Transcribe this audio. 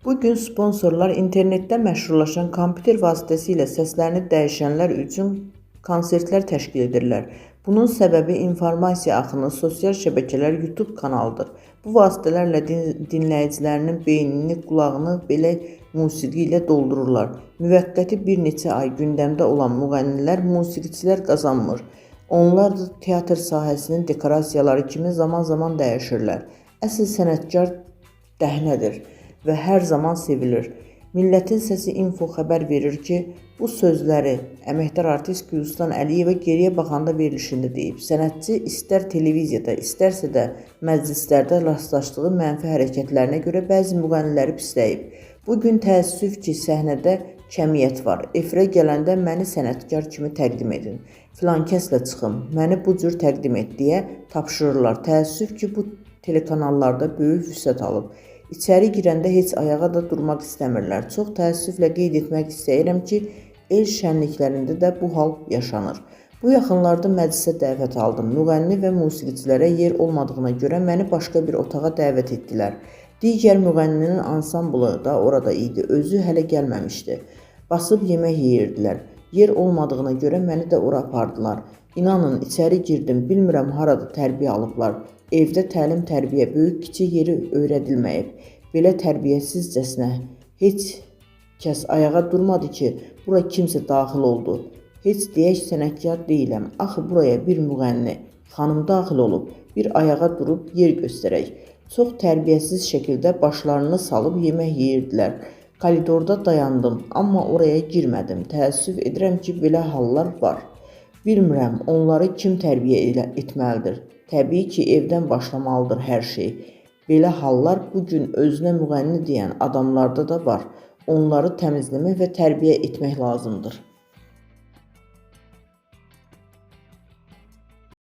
Bugün sponsorlar internetdə məşhurlaşan kompüter vasitəsilə səslərini dəyişənlər üçün konsertlər təşkil edirlər. Bunun səbəbi informasiya axını, sosial şəbəkələr, YouTube kanalıdır. Bu vasitələrlə dinləyicilərinin beynini, qulağını belə musiqi ilə doldururlar. Müvəqqəti bir neçə ay gündəmdə olan müğənnilər, musiqiçilər qazanmır. Onlar da teatr sahəsinin dekorasiyaları kimi zaman-zaman dəyişirlər. Əsl sənətkar dəhnədir və hər zaman sevilir. Millətin Səsi info xəbər verir ki, bu sözləri əməkdar artist Gülstan Əliyeva geriyə baxanda verilişində deyib. Sənətçi istər televiziyada, istərsə də məclislərdə rastlaşdığı mənfi hərəkətlərinə görə bəzi müğənniləri pisləyib. Bugün təəssüf ki, səhnədə kəmiyyət var. Efirə gələndə məni sənətkar kimi təqdim edin. Filan kəslə çıxım, məni bu cür təqdim et deyə tapşırırlar. Təəssüf ki, bu telekanallarda böyük vüsət alıb. İçəri girəndə heç ayağa da durmaq istəmirlər. Çox təəssüflə qeyd etmək istəyirəm ki, el şənliklərində də bu hal yaşanır. Bu yaxınlarda məclisə dəvət aldım. Müğənni və musiqiçilərə yer olmadığına görə məni başqa bir otağa dəvət etdilər. Digər müğənninin ansamblı da orada idi. Özü hələ gəlməmişdi. Basıb yemək yeyirdilər. Yer olmadığına görə məni də ora apardılar. İnanın, içəri girdim, bilmirəm harada tərbiyə alıblar. Evdə təlim-tərbiyə, böyük-kiçik yeri öyrədilməyib. Belə tərbiyəsizcəsinə heç kəs ayağa durmadı ki, bura kimsə daxil oldu. Heç deyək sənətkar deyiləm. Axı buraya bir müğənni, xanım daxil olub, bir ayağa durub yer göstərək. Çox tərbiyəsiz şəkildə başlarını salıb yemək yeyirdilər. Koridorda dayandım, amma oraya girmədim. Təəssüf edirəm ki, belə hallar var. Bilmirəm, onları kim tərbiyə etməlidir. Təbii ki, evdən başlamalıdır hər şey. Belə hallar bugün özünə müğənni deyən adamlarda da var. Onları təmizləmək və tərbiyə etmək lazımdır.